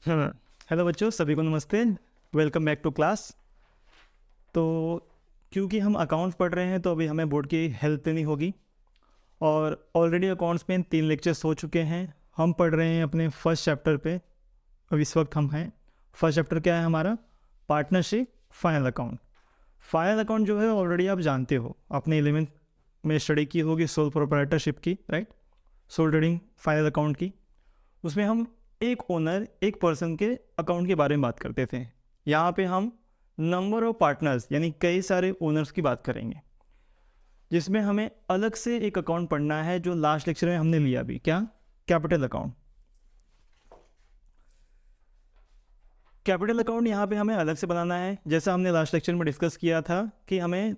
हाँ। हेलो बच्चों, सभी को नमस्ते। Welcome back to class. तो क्योंकि हम अकाउंट्स पढ़ रहे हैं तो अभी हमें बोर्ड की हेल्प लेनी होगी। और ऑलरेडी अकाउंट्स में 3 लेक्चर्स हो चुके हैं। हम पढ़ रहे हैं अपने फर्स्ट चैप्टर पे। अब इस वक्त हम हैं, फर्स्ट चैप्टर क्या है हमारा? Partnership final account. Final account जो है ऑलरेडी आप जानते हो, आपने 11th में स्टडी की होगी सोल प्रोप्राइटरशिप की, right? Sole trading final account की। उसमें हम एक ओनर, एक पर्सन के अकाउंट के बारे में बात करते थे। यहाँ पे हम नंबर ऑफ पार्टनर्स यानी कई सारे ओनर्स की बात करेंगे, जिसमें हमें अलग से एक अकाउंट पढ़ना है जो लास्ट लेक्चर में हमने लिया भी। क्या? Capital account. कैपिटल अकाउंट यहाँ पे हमें अलग से बनाना है, जैसा हमने लास्ट लेक्चर में डिस्कस किया था कि हमें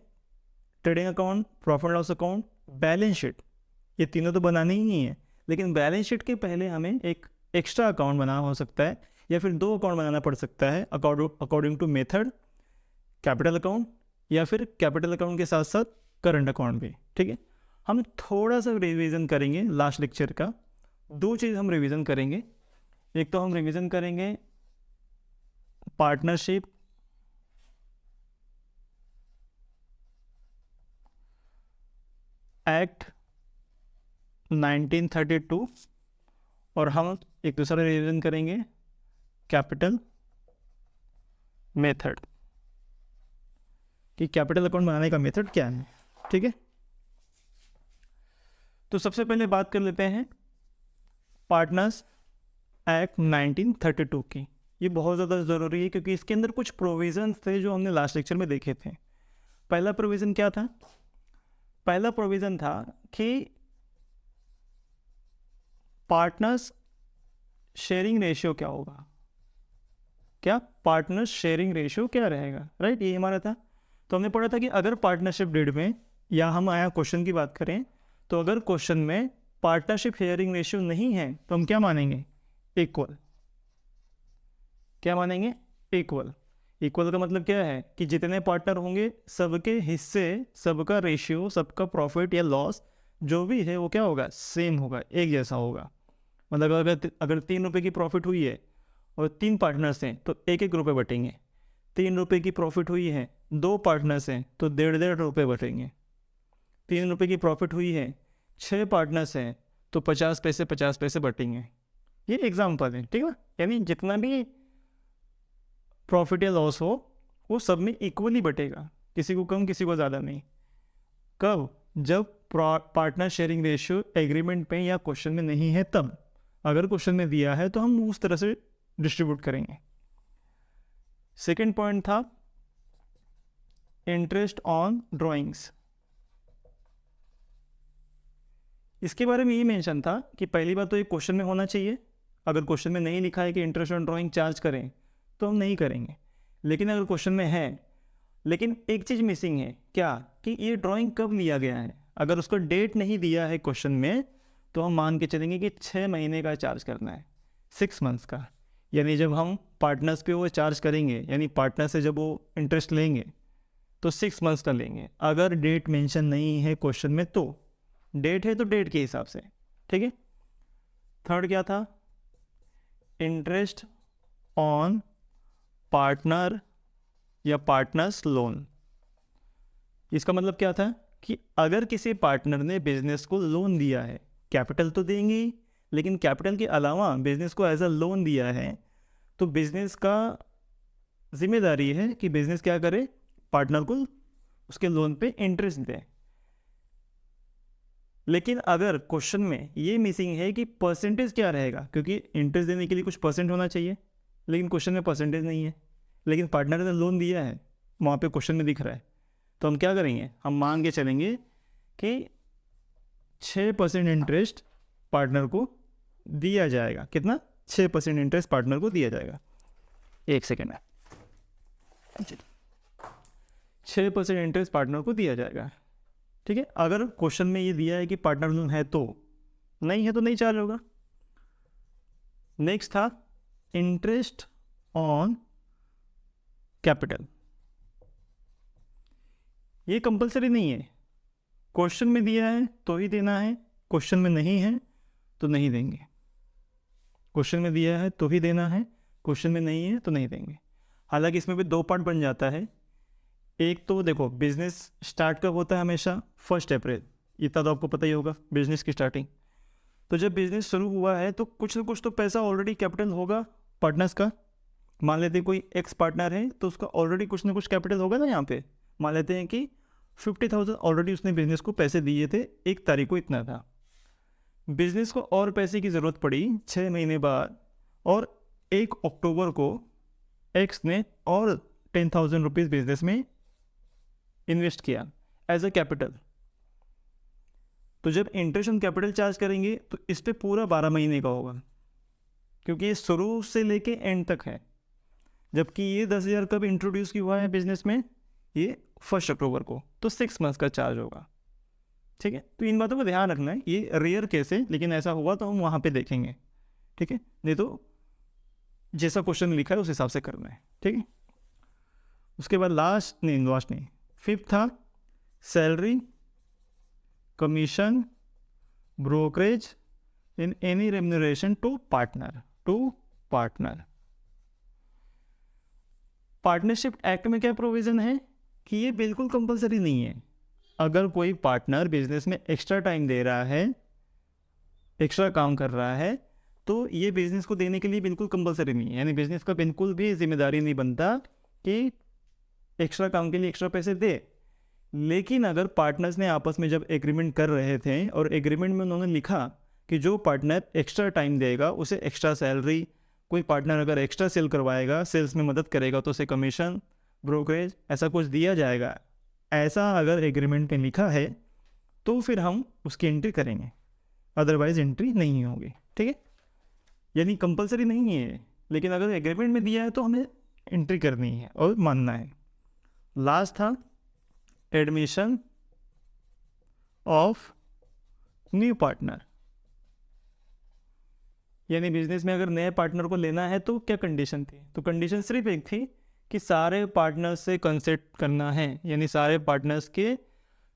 trading account, profit loss account, balance sheet, ये तीनों तो बनाने ही नहीं है। लेकिन बैलेंस शीट के पहले हमें एक एक्स्ट्रा अकाउंट बनाना हो सकता है, या फिर 2 अकाउंट बनाना पड़ सकता है according to method. Capital account या फिर कैपिटल अकाउंट के साथ साथ करंट अकाउंट भी, ठीक है। हम थोड़ा सा रिवीजन करेंगे लास्ट लेक्चर का। 2 चीज़ हम रिवीजन करेंगे। एक तो हम रिवीजन करेंगे पार्टनरशिप एक्ट 1932, और हम एक दूसरा रिवीजन करेंगे कैपिटल मेथड, कि कैपिटल अकाउंट बनाने का मेथड क्या है, ठीक है। तो सबसे पहले बात कर लेते हैं पार्टनर्स एक्ट 1932 की। ये बहुत ज़्यादा ज़रूरी है क्योंकि इसके अंदर कुछ प्रोविजंस थे जो हमने लास्ट लेक्चर में देखे थे। पहला प्रोविज़न क्या था? पहला प्रोविज़न था कि पार्टनर्स शेयरिंग रेशियो क्या होगा। क्या? पार्टनर्स शेयरिंग रेशियो क्या रहेगा, राइट? ये हमारा था। तो हमने पढ़ा था कि अगर पार्टनरशिप डेट में, या हम आया क्वेश्चन की बात करें, तो अगर क्वेश्चन में पार्टनरशिप शेयरिंग रेशियो नहीं है तो हम क्या मानेंगे? इक्वल। क्या मानेंगे? इक्वल। इक्वल का मतलब क्या है कि जितने पार्टनर होंगे सबके हिस्से, सबका रेशियो, सबका प्रॉफिट या लॉस जो भी है वो क्या होगा? सेम होगा, एक जैसा होगा। मतलब अगर 3 रुपये की प्रॉफिट हुई है और 3 पार्टनर्स हैं तो 1-1 रुपये बटेंगे। 3 रुपये की प्रॉफिट हुई है, 2 पार्टनर्स हैं तो 1.5 रुपये बटेंगे। 3 रुपये की प्रॉफिट हुई है, 6 पार्टनर्स हैं तो 50 पैसे बटेंगे। ये एग्जाम्पल है, ठीक है। यानी जितना भी प्रॉफिट या लॉस हो वो सब में इक्वली बटेगा, किसी को कम किसी को ज़्यादा नहीं। कब? जब पार्टनर शेयरिंग रेशियो एग्रीमेंट पे या क्वेश्चन में नहीं है तब। अगर क्वेश्चन में दिया है तो हम उस तरह से डिस्ट्रीब्यूट करेंगे। सेकेंड पॉइंट था इंटरेस्ट ऑन ड्राइंग्स। इसके बारे में ये मेंशन था कि पहली बात तो ये क्वेश्चन में होना चाहिए। अगर क्वेश्चन में नहीं लिखा है कि इंटरेस्ट ऑन ड्राइंग चार्ज करें तो हम नहीं करेंगे। लेकिन अगर क्वेश्चन में है, लेकिन एक चीज़ मिसिंग है, क्या? कि ये ड्राइंग कब लिया गया है। अगर उसको डेट नहीं दिया है क्वेश्चन में तो हम मान के चलेंगे कि 6 महीने का चार्ज करना है, 6 मंथ्स का। यानी जब हम पार्टनर्स पे वो चार्ज करेंगे, यानी पार्टनर से जब वो इंटरेस्ट लेंगे तो 6 मंथ्स का लेंगे। अगर डेट मेंशन नहीं है क्वेश्चन में तो, डेट है तो डेट के हिसाब से, ठीक है। थर्ड क्या था? इंटरेस्ट ऑन पार्टनर या पार्टनर्स लोन। इसका मतलब क्या था कि अगर किसी पार्टनर ने बिजनेस को लोन दिया है, कैपिटल तो देंगे ही, लेकिन कैपिटल के अलावा बिजनेस को एज अ लोन दिया है, तो बिजनेस का जिम्मेदारी है कि बिजनेस क्या करे? पार्टनर को उसके लोन पे इंटरेस्ट दे। लेकिन अगर क्वेश्चन में ये मिसिंग है कि परसेंटेज क्या रहेगा, क्योंकि इंटरेस्ट देने के लिए कुछ परसेंट होना चाहिए, लेकिन क्वेश्चन में परसेंटेज नहीं है, लेकिन पार्टनर ने लोन दिया है, वहाँ पे क्वेश्चन में दिख रहा है, तो हम क्या करेंगे? हम मान के चलेंगे कि 6% इंटरेस्ट पार्टनर को दिया जाएगा। कितना? 6% इंटरेस्ट पार्टनर को दिया जाएगा। एक सेकेंड है, 6% इंटरेस्ट पार्टनर को दिया जाएगा, ठीक है। अगर क्वेश्चन में ये दिया है कि पार्टनर लोन है तो, नहीं है तो नहीं चार्ज होगा। नेक्स्ट था इंटरेस्ट ऑन कैपिटल। ये कंपलसरी नहीं है, क्वेश्चन में दिया है तो ही देना है, क्वेश्चन में नहीं है तो नहीं देंगे। क्वेश्चन में दिया है तो ही देना है, क्वेश्चन में नहीं है तो नहीं देंगे। हालांकि इसमें भी 2 पार्ट बन जाता है। एक तो देखो बिजनेस स्टार्ट कब होता है, हमेशा 1 अप्रैल, इतना तो आपको पता ही होगा बिजनेस की स्टार्टिंग। तो जब बिजनेस शुरू हुआ है तो कुछ ना कुछ तो पैसा ऑलरेडी कैपिटल होगा पार्टनर्स का। मान लेते हैं कोई एक्स पार्टनर है तो उसका ऑलरेडी कुछ ना कुछ कैपिटल होगा ना। यहाँ पे मान लेते हैं कि 50,000 ऑलरेडी उसने बिजनेस को पैसे दिए थे, 1 तारीख को इतना था। बिजनेस को और पैसे की ज़रूरत पड़ी 6 महीने बाद, और 1 अक्टूबर को एक्स ने और 10,000 रुपीज़ बिजनेस में इन्वेस्ट किया एज अ कैपिटल। तो जब इंटरेस्ट ऑन कैपिटल चार्ज करेंगे तो इस पे पूरा 12 महीने का होगा, क्योंकि ये शुरू से लेके एंड तक है। जबकि ये 10,000 कब इंट्रोड्यूस हुआ है बिजनेस में, ये 1 अक्टूबर को, तो 6 मंथ्स का चार्ज होगा। ठीक है, तो इन बातों का ध्यान रखना है। ये रेयर केस है, लेकिन ऐसा हुआ तो हम वहाँ पे देखेंगे। ठीक है, नहीं तो जैसा क्वेश्चन लिखा है उस हिसाब से करना है। ठीक है, उसके बाद लास्ट नहीं 5th था salary, commission, brokerage in any remuneration to partner. Partnership act में क्या प्रोविज़न है कि ये बिल्कुल कंपलसरी नहीं है। अगर कोई पार्टनर बिजनेस में एक्स्ट्रा टाइम दे रहा है, एक्स्ट्रा काम कर रहा है, तो ये बिजनेस को देने के लिए बिल्कुल कंपलसरी नहीं है। यानी बिजनेस का बिल्कुल भी जिम्मेदारी नहीं बनता कि एक्स्ट्रा काम के लिए एक्स्ट्रा पैसे दे। लेकिन अगर पार्टनर्स ने आपस में जब एग्रीमेंट कर रहे थे और एग्रीमेंट में उन्होंने लिखा कि जो पार्टनर एक्स्ट्रा टाइम देगा उसे एक्स्ट्रा सैलरी, कोई पार्टनर अगर एक्स्ट्रा सेल करवाएगा, सेल्स में मदद करेगा तो उसे कमीशन, ब्रोकरेज ऐसा कुछ दिया जाएगा, ऐसा अगर एग्रीमेंट में लिखा है तो फिर हम उसकी एंट्री करेंगे, अदरवाइज एंट्री नहीं होगी। ठीक है, यानी कंपलसरी नहीं है, लेकिन अगर एग्रीमेंट में दिया है तो हमें एंट्री करनी है और मानना है। लास्ट था एडमिशन ऑफ न्यू पार्टनर। यानी बिजनेस में अगर नए पार्टनर को लेना है तो क्या कंडीशन थी, तो कंडीशन सिर्फ एक थी कि सारे पार्टनर्स से कंसल्ट करना है। यानी सारे पार्टनर्स के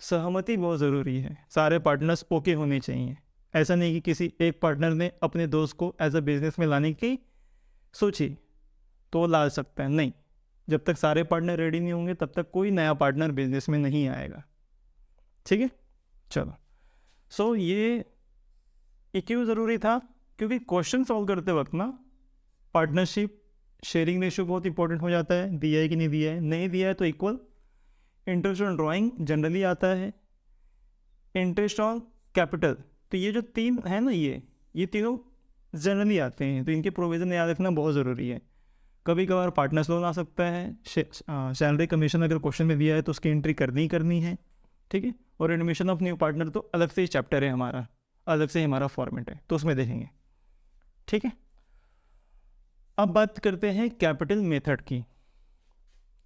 सहमति बहुत ज़रूरी है, सारे पार्टनर्स ओके होने चाहिए। ऐसा नहीं कि किसी एक पार्टनर ने अपने दोस्त को एज अ बिजनेस में लाने की सोची तो ला सकता है, नहीं। जब तक सारे पार्टनर रेडी नहीं होंगे तब तक कोई नया पार्टनर बिजनेस में नहीं आएगा। ठीक है, चलो। सो ये क्यों ज़रूरी था, क्योंकि क्वेश्चन सॉल्व करते वक्त ना पार्टनरशिप शेयरिंग रेशियो बहुत इंपॉर्टेंट हो जाता है। दिया है कि नहीं दिया है, नहीं दिया है तो equal. Interest on drawing generally आता है, इंटरेस्ट ऑन कैपिटल, तो ये जो 3 है ना, ये तीनों जनरली आते हैं, तो इनके प्रोविज़न याद रखना बहुत ज़रूरी है। कभी कभार पार्टनर्स लोन आ सकता है, सैलरी कमीशन अगर क्वेश्चन में दिया है तो उसकी एंट्री करनी है। ठीक है, और एडमिशन ऑफ न्यू पार्टनर तो अलग से ही चैप्टर है हमारा, अलग से हमारा फॉर्मेट है, तो उसमें देखेंगे। ठीक है, अब बात करते हैं कैपिटल मेथड की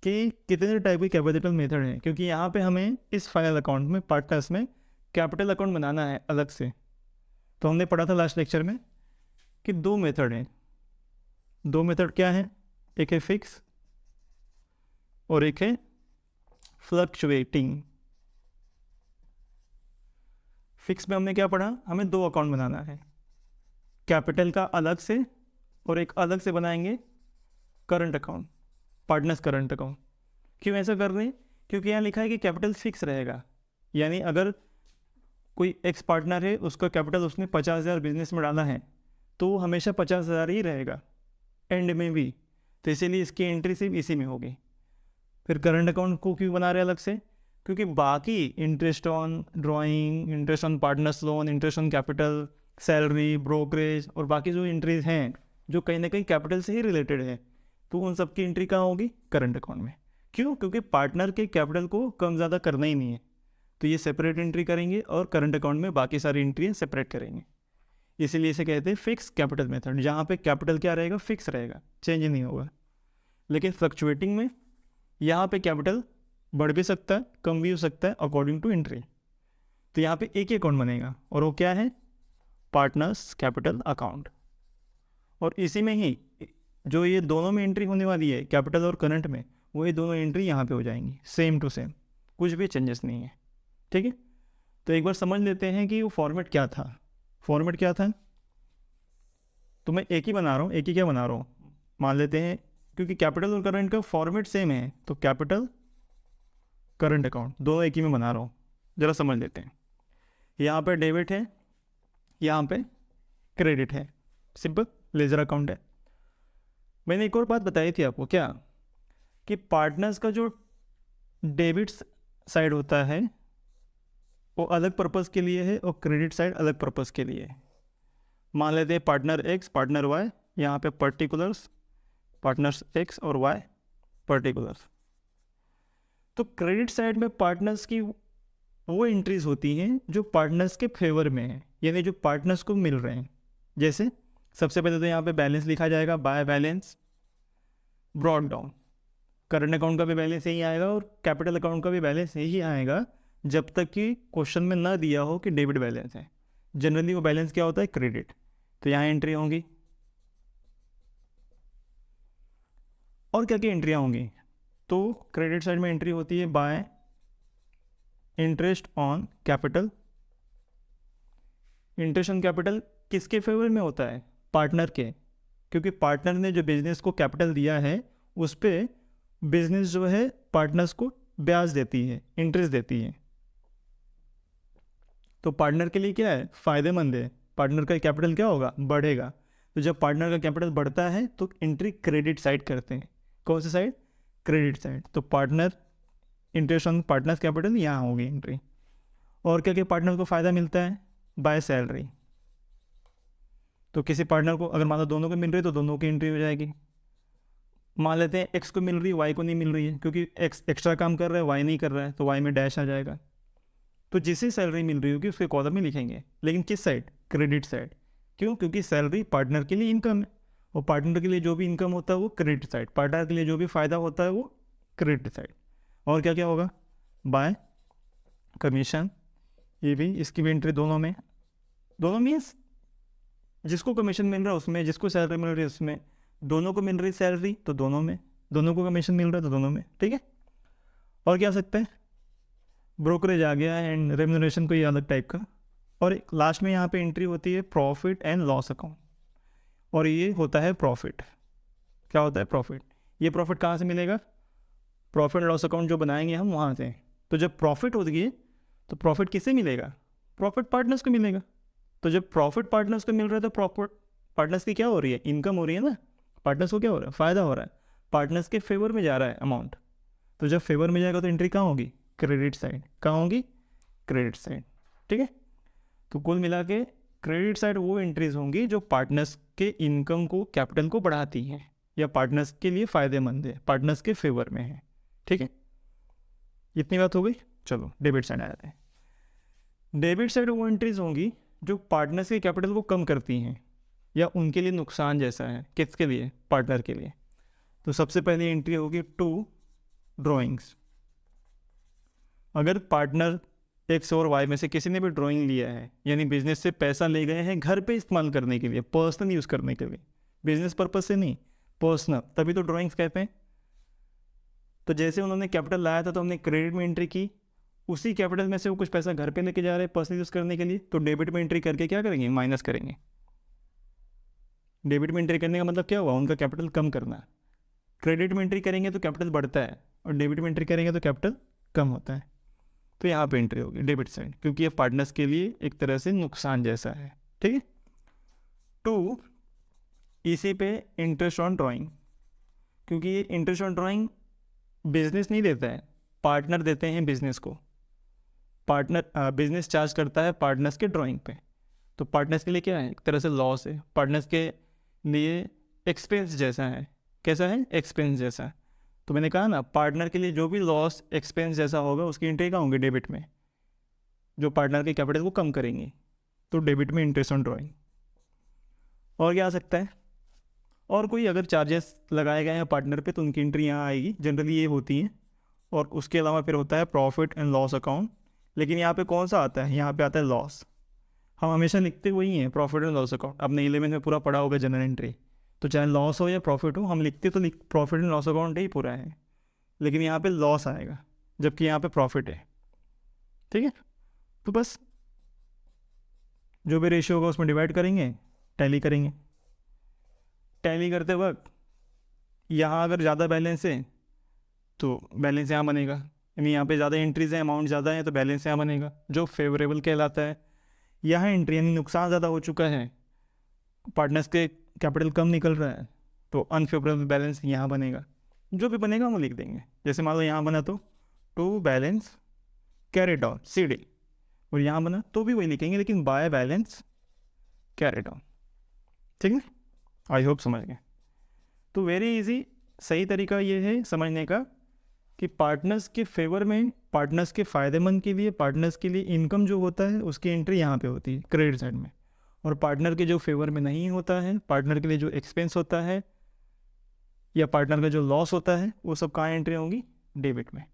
कि कितने टाइप के कैपिटल मेथड हैं, क्योंकि यहाँ पे हमें इस फाइनल अकाउंट में पार्टनर्स में कैपिटल अकाउंट बनाना है अलग से। तो हमने पढ़ा था लास्ट लेक्चर में कि 2 मेथड हैं। 2 मेथड क्या है, एक है फिक्स और एक है फ्लक्चुएटिंग। फिक्स में हमने क्या पढ़ा, हमें 2 अकाउंट बनाना है, कैपिटल का अलग से और एक अलग से बनाएंगे current account, partners current account. क्यों ऐसा कर रहे हैं, क्योंकि यहाँ लिखा है कि कैपिटल फिक्स रहेगा। यानी अगर कोई एक्स पार्टनर है, उसका कैपिटल उसने 50,000 बिजनेस में डाला है तो वो हमेशा 50,000 ही रहेगा एंड में भी, तो इसीलिए इसकी एंट्री सिर्फ इसी में होगी। फिर करंट अकाउंट को क्यों बना रहे अलग से, क्योंकि बाकी interest on drawing, interest on partners loan, interest on capital, salary, brokerage और बाकी जो एंट्रीज हैं जो कहीं ना कहीं कैपिटल से ही रिलेटेड है, तो उन सब की एंट्री कहाँ होगी, करंट अकाउंट में। क्यों, क्योंकि पार्टनर के कैपिटल को कम ज़्यादा करना ही नहीं है, तो ये सेपरेट एंट्री करेंगे और करंट अकाउंट में बाकी सारी एंट्री सेपरेट करेंगे। इसीलिए इसे कहते हैं फिक्स कैपिटल मेथड, जहाँ पे कैपिटल क्या रहेगा, फिक्स रहेगा, चेंज नहीं होगा। लेकिन फ्लक्चुएटिंग में यहाँ पे कैपिटल बढ़ भी सकता है, कम भी हो सकता है अकॉर्डिंग टू एंट्री। तो यहाँ पे एक ही अकाउंट बनेगा और वो क्या है, पार्टनर्स कैपिटल अकाउंट। और इसी में ही जो ये दोनों में एंट्री होने वाली है, कैपिटल और करंट में, वो ये दोनों एंट्री यहाँ पे हो जाएंगी सेम टू सेम, कुछ भी चेंजेस नहीं है। ठीक है, तो एक बार समझ लेते हैं कि वो फॉर्मेट क्या था। फॉर्मेट क्या था, तो मैं एक ही बना रहा हूँ, एक ही क्या बना रहा हूँ, मान लेते हैं, क्योंकि कैपिटल और करंट का फॉर्मेट सेम है, तो कैपिटल करंट अकाउंट दोनों एक ही में बना रहा हूँ, ज़रा समझ लेते हैं। यहाँ पे डेबिट है, यहाँ पे क्रेडिट है, सिंपल लेजर अकाउंट है। मैंने एक और बात बताई थी आपको, क्या कि पार्टनर्स का जो डेबिट साइड होता है वो अलग पर्पज़ के लिए है और क्रेडिट साइड अलग पर्पज़ के लिए है। मान लेते हैं पार्टनर एक्स, पार्टनर वाई, यहाँ पे पर्टिकुलर्स, पार्टनर्स एक्स और वाई पर्टिकुलर्स। तो क्रेडिट साइड में पार्टनर्स की वो एंट्रीज होती हैं जो पार्टनर्स के फेवर में है, यानी जो पार्टनर्स को मिल रहे हैं। जैसे सबसे पहले तो यहाँ पे बैलेंस लिखा जाएगा, by balance brought down. Current account का भी बैलेंस यही आएगा और कैपिटल अकाउंट का भी बैलेंस यही आएगा, जब तक कि क्वेश्चन में ना दिया हो कि डेबिट बैलेंस है। जनरली वो बैलेंस क्या होता है, क्रेडिट। तो यहाँ एंट्री होंगी, और क्या क्या एंट्रियाँ होंगी, तो क्रेडिट साइड में एंट्री होती है bye interest on capital. Interest on capital किसके फेवर में होता है, पार्टनर के, क्योंकि पार्टनर ने जो बिजनेस को कैपिटल दिया है उस पर बिजनेस जो है पार्टनर्स को ब्याज देती है, इंटरेस्ट देती है। तो पार्टनर के लिए क्या है, फ़ायदेमंद है, पार्टनर का कैपिटल क्या होगा, बढ़ेगा। तो जब पार्टनर का कैपिटल बढ़ता है तो एंट्री क्रेडिट साइड करते हैं। कौन सी साइड, क्रेडिट साइड। तो partner interest on partners capital यहाँ होगी एंट्री। और क्या क्या पार्टनर को फ़ायदा मिलता है, बाय सैलरी। तो किसी पार्टनर को अगर मान लो दोनों को मिल रही है तो दोनों की एंट्री हो जाएगी। मान लेते हैं एक्स को मिल रही है, वाई को नहीं मिल रही है, क्योंकि एक्स एक्स्ट्रा काम कर रहा है, वाई नहीं कर रहा है, तो वाई में डैश आ जाएगा। तो जिसे सैलरी मिल रही होगी उसके कॉलम में लिखेंगे, लेकिन किस साइड, क्रेडिट साइड। क्यों, क्योंकि सैलरी पार्टनर के लिए इनकम है, और पार्टनर के लिए जो भी इनकम होता है वो क्रेडिट साइड, पार्टनर के लिए जो भी फ़ायदा होता है वो क्रेडिट साइड। और क्या क्या होगा, बाय कमीशन, ये भी, इसकी भी एंट्री दोनों में। दोनों मीन्स जिसको कमीशन मिल रहा है उसमें, जिसको सैलरी मिल रही है उसमें, दोनों को मिल रही सैलरी तो दोनों में, दोनों को कमीशन मिल रहा है तो दोनों में, ठीक है। और क्या सकते हैं, ब्रोकरेज आ गया एंड रेम्यूनरेशन कोई अलग टाइप का। और लास्ट में यहाँ पे एंट्री होती है प्रॉफिट एंड लॉस अकाउंट, और ये होता है प्रॉफिट। क्या होता है, प्रॉफिट। ये प्रॉफिट कहाँ से मिलेगा, प्रॉफिट एंड लॉस अकाउंट जो बनाएंगे हम वहाँ से। तो जब प्रॉफिट होगी तो प्रॉफिट किससे मिलेगा, प्रॉफिट पार्टनर्स को मिलेगा। तो जब प्रॉफिट पार्टनर्स को मिल रहा है तो प्रॉफिट पार्टनर्स की क्या हो रही है, इनकम हो रही है ना, पार्टनर्स को क्या हो रहा है, फ़ायदा हो रहा है, पार्टनर्स के फेवर में जा रहा है अमाउंट। तो जब फेवर में जाएगा तो एंट्री कहाँ होगी, क्रेडिट साइड। कहाँ होगी, क्रेडिट साइड, ठीक है। तो कुल मिला के क्रेडिट साइड वो एंट्रीज होंगी जो पार्टनर्स के इनकम को, कैपिटल को बढ़ाती हैं, या पार्टनर्स के लिए फ़ायदेमंद है, पार्टनर्स के फेवर में है, ठीक है। इतनी बात हो गई। चलो डेबिट साइड आ जाते हैं। डेबिट साइड वो एंट्रीज होंगी जो पार्टनर्स के कैपिटल को कम करती हैं या उनके लिए नुकसान जैसा है। किसके लिए, पार्टनर के लिए। तो सबसे पहली एंट्री होगी टू ड्राइंग्स। अगर पार्टनर एक्स और वाई में से किसी ने भी ड्राइंग लिया है, यानी बिजनेस से पैसा ले गए हैं घर पे इस्तेमाल करने के लिए, पर्सनल यूज़ करने के लिए, बिजनेस पर्पज से नहीं, पर्सनल, तभी तो ड्राइंग्स कहते हैं। तो जैसे उन्होंने कैपिटल लाया था तो हमने क्रेडिट में एंट्री की, उसी कैपिटल में से वो कुछ पैसा घर पे लेके जा रहे हैं पर्सनल यूज़ करने के लिए, तो डेबिट में एंट्री करके क्या करेंगे, माइनस करेंगे। डेबिट में एंट्री करने का मतलब क्या हुआ, उनका कैपिटल कम करना। क्रेडिट में एंट्री करेंगे तो कैपिटल बढ़ता है, और डेबिट में एंट्री करेंगे तो कैपिटल कम होता है। तो यहाँ पे एंट्री होगी डेबिट साइड, क्योंकि ये पार्टनर्स के लिए एक तरह से नुकसान जैसा है, ठीक है। टू, इसी पे इंटरेस्ट ऑन ड्राइंग, क्योंकि ये इंटरेस्ट ऑन ड्राइंग बिजनेस नहीं देता है, पार्टनर देते हैं बिजनेस को। पार्टनर बिजनेस चार्ज करता है पार्टनर्स के ड्राइंग पे, तो पार्टनर्स के लिए क्या है, एक तरह से लॉस है, पार्टनर्स के लिए एक्सपेंस जैसा है। कैसा है, एक्सपेंस जैसा। तो मैंने कहा ना, पार्टनर के लिए जो भी लॉस एक्सपेंस जैसा होगा उसकी एंट्री कहाँ होंगी, डेबिट में, जो पार्टनर के कैपिटल को कम करेंगे। तो डेबिट में इंटरेस्ट ऑन ड्राइंग। और क्या आ सकता है, और कोई अगर चार्जेस लगाए गए हैं पार्टनर पे तो उनकी एंट्री यहाँ आएगी, जनरली ये होती है। और उसके अलावा फिर होता है प्रॉफिट एंड लॉस अकाउंट, लेकिन यहाँ पे कौन सा आता है, यहाँ पे आता है लॉस। हम हमेशा लिखते वही हैं, प्रॉफिट एंड लॉस अकाउंट। आपने 11 में पूरा पढ़ा होगा जनरल एंट्री, तो चाहे लॉस हो या प्रॉफिट हो, हम लिखते तो प्रॉफिट एंड लॉस अकाउंट ही पूरा है, लेकिन यहाँ पे लॉस आएगा जबकि यहाँ पे प्रॉफिट है, ठीक है। तो बस जो भी रेशियो होगा उसमें डिवाइड करेंगे, टैली करेंगे। टैली करते वक्त यहाँ अगर ज़्यादा बैलेंस है तो बैलेंस यहाँ बनेगा, यानी यहाँ पे ज़्यादा एंट्रीज हैं, अमाउंट ज़्यादा है तो बैलेंस यहाँ बनेगा, जो फेवरेबल कहलाता है। यहाँ एंट्री यानी नुकसान ज़्यादा हो चुका है, पार्टनर्स के कैपिटल कम निकल रहा है, तो अनफेवरेबल बैलेंस यहाँ बनेगा। जो भी बनेगा हम लिख देंगे। जैसे मान लो यहाँ बना तो to balance carried on CD, और यहाँ बना तो भी वही लिखेंगे, लेकिन बाय बैलेंस कैरिड ऑन। ठीक है, आई होप समझ गए। तो वेरी इजी, सही तरीका ये है समझने का कि पार्टनर्स के फेवर में, पार्टनर्स के फ़ायदेमंद के लिए, पार्टनर्स के लिए इनकम जो होता है उसकी एंट्री यहाँ पे होती है क्रेडिट साइड में, और पार्टनर के जो फेवर में नहीं होता है, पार्टनर के लिए जो एक्सपेंस होता है या पार्टनर का जो लॉस होता है, वो सब कहाँ एंट्री होंगी? डेबिट में।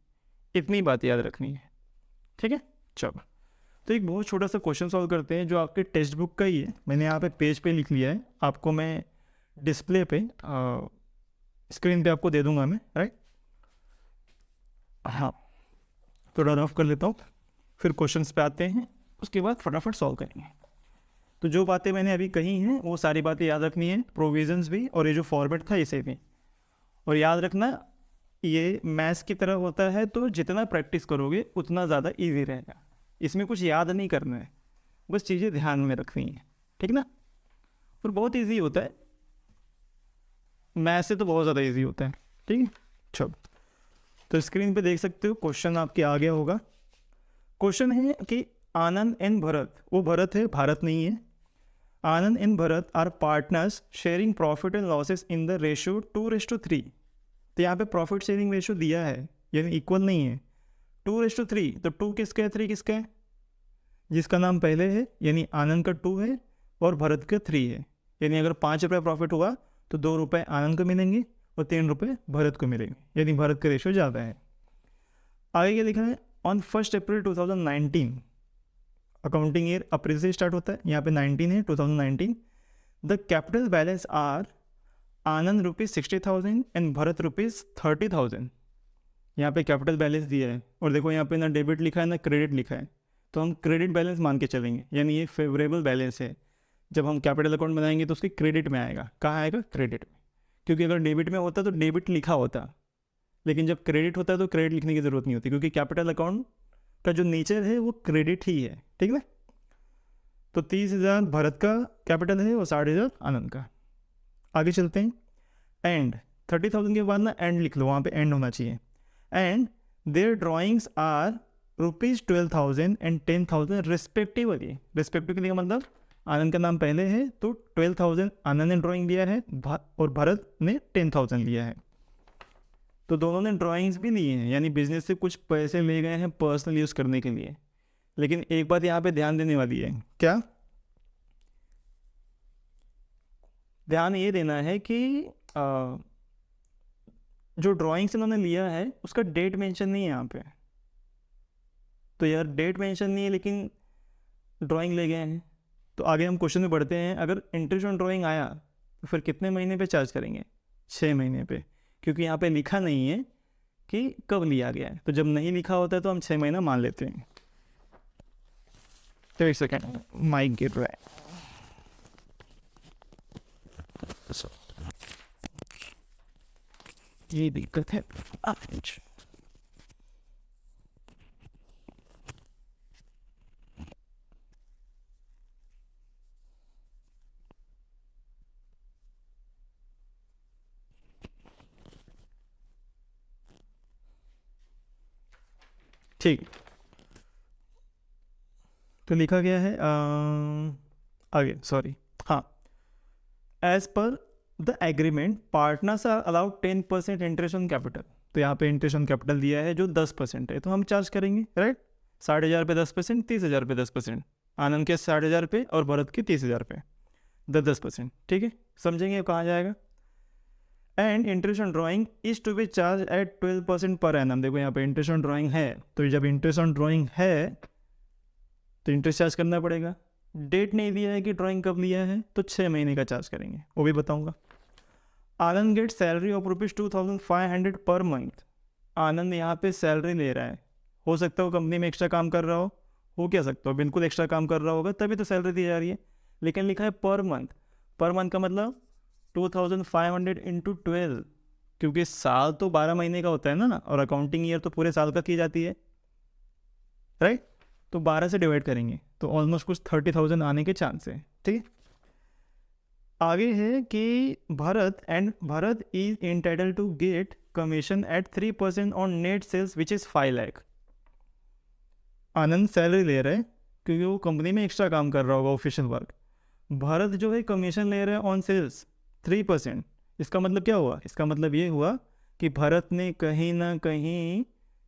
इतनी बात याद रखनी है। ठीक है, चलो तो एक बहुत छोटा सा क्वेश्चन सॉल्व करते हैं जो आपके टेक्स्ट बुक का ही है। मैंने यहाँ पे पेज पे लिख लिया है, आपको मैं डिस्प्ले पे स्क्रीन पे आपको दे दूंगा मैं, राइट। हाँ, थोड़ा रफ कर लेता हूँ, फिर क्वेश्चंस पे आते हैं, उसके बाद फटाफट सॉल्व करेंगे। तो जो बातें मैंने अभी कही हैं वो सारी बातें याद रखनी है, प्रोविजंस भी, और ये जो फॉर्मेट था इसे भी। और याद रखना ये मैथ्स की तरह होता है, तो जितना प्रैक्टिस करोगे उतना ज़्यादा ईजी रहेगा। इसमें कुछ याद नहीं करना है, बस चीज़ें ध्यान में रखनी है, ठीक ना। और बहुत ईजी होता है, मैथ्स से तो बहुत ज़्यादा ईजी होता है। ठीक है, चलो तो स्क्रीन पे देख सकते हो, क्वेश्चन आपके आ गया होगा। क्वेश्चन है कि आनंद एंड भरत, वो भरत है, भारत नहीं है। Anand and Bharat are partners sharing profit and losses in the ratio 2:3। तो यहाँ पे प्रॉफिट शेयरिंग रेशियो दिया है, यानी इक्वल नहीं है, 2:3। तो 2 किसका है, 3 किसका है? जिसका नाम पहले है, यानी आनंद का 2 है और भरत का 3 है। यानी अगर 5 रुपये प्रॉफिट हुआ तो 2 रुपये आनंद को मिलेंगे और 3 रुपये भरत को मिलेंगे, यानी भरत का रेशियो ज़्यादा है। आगे क्या लिखा है? ऑन 1 अप्रैल 2019, अकाउंटिंग ईयर अप्रैल से स्टार्ट होता है, यहाँ पे 19 है, 2019। The capital balance are Anand ₹60,000 and Bharat ₹30,000। यहाँ पे कैपिटल बैलेंस दिया है, और देखो यहाँ पे ना डेबिट लिखा है ना क्रेडिट लिखा है, तो हम क्रेडिट बैलेंस मान के चलेंगे, यानी ये फेवरेबल बैलेंस है। जब हम कैपिटल अकाउंट बनाएंगे तो उसकी क्रेडिट में आएगा। कहाँ आएगा? क्रेडिट में, क्योंकि अगर डेबिट में होता तो डेबिट लिखा होता, लेकिन जब क्रेडिट होता है तो क्रेडिट लिखने की ज़रूरत नहीं होती, क्योंकि कैपिटल अकाउंट का जो नेचर है वो क्रेडिट ही है। ठीक है, तो 30,000 भरत का कैपिटल है और 60,000 आनंद का। आगे चलते हैं। एंड 30,000 के बाद ना एंड लिख लो, वहाँ पे एंड होना चाहिए। And their drawings are ₹12,000 and 10,000 respectively. Respectively का मतलब आनंद का नाम पहले है तो 12,000 आनंद ने ड्राइंग लिया है और भरत ने 10,000 लिया है। तो दोनों ने ड्राइंग्स भी लिए हैं, यानी बिजनेस से कुछ पैसे ले गए हैं पर्सनल यूज़ करने के लिए। लेकिन एक बात यहाँ पे ध्यान देने वाली है, क्या ध्यान ये देना है कि जो ड्राइंग्स इन्होंने लिया है उसका डेट मेंशन नहीं है यहाँ पे। तो यार डेट मेंशन नहीं है लेकिन ड्राइंग ले गए हैं, तो आगे हम क्वेश्चन में बढ़ते हैं। अगर इंटरेस्ट ऑन ड्राइंग आया तो फिर कितने महीने पे चार्ज करेंगे? 6 महीने पे, क्योंकि यहाँ पे लिखा नहीं है कि कब लिया गया है। तो जब नहीं लिखा होता है तो हम 6 महीना मान लेते हैं। तो एक सेकेंड, माइक गिर रहा है। ये दिक्कत है। ठीक, तो लिखा गया है आगे, सॉरी, हाँ, as per the agreement partners are allowed 10% interest on capital. तो यहाँ पे इंटरेस्ट ऑन कैपिटल दिया है जो 10% है, तो हम चार्ज करेंगे, राइट। 60,000 पे 10%, 30,000 पे 10%। आनंद के 60,000 पे और भरत के 30,000 पे 10%। ठीक है, समझेंगे कहाँ जाएगा। And interest on drawing is to be charge at 12% per annum. देखो यहाँ पे इंटरेस्ट ऑन ड्राइंग है, तो जब इंटरेस्ट ऑन ड्राइंग है तो इंटरेस्ट चार्ज करना पड़ेगा। डेट नहीं दिया है कि ड्राइंग कब लिया है, तो 6 महीने का चार्ज करेंगे, वो भी बताऊंगा। आनंद get salary of ₹2,500 per month. आनंद यहाँ पे सैलरी ले रहा है, हो सकता हो कंपनी में एक्स्ट्रा काम कर रहा हो क्या सकता हो, बिल्कुल एक्स्ट्रा काम कर रहा होगा तभी तो सैलरी दी जा रही है, लेकिन लिखा है पर मंथ। पर मंथ का मतलब 2,500 × 12, क्योंकि साल तो 12 महीने का होता है ना, और अकाउंटिंग ईयर तो पूरे साल का की जाती है, राइट। तो 12 से डिवाइड करेंगे तो ऑलमोस्ट कुछ 30,000 आने के चांस है, ठीक है। आगे है कि Bharat is entitle to get commission at 3% on net sales which is 5 lakh. Anand salary ले रहा है क्योंकि वो कंपनी में एक्स्ट्रा काम कर रहा होगा, ऑफिशियल वर्क। भारत जो है कमीशन ले रहा है ऑन सेल्स 3%। इसका मतलब क्या हुआ? इसका मतलब ये हुआ कि भारत ने कहीं ना कहीं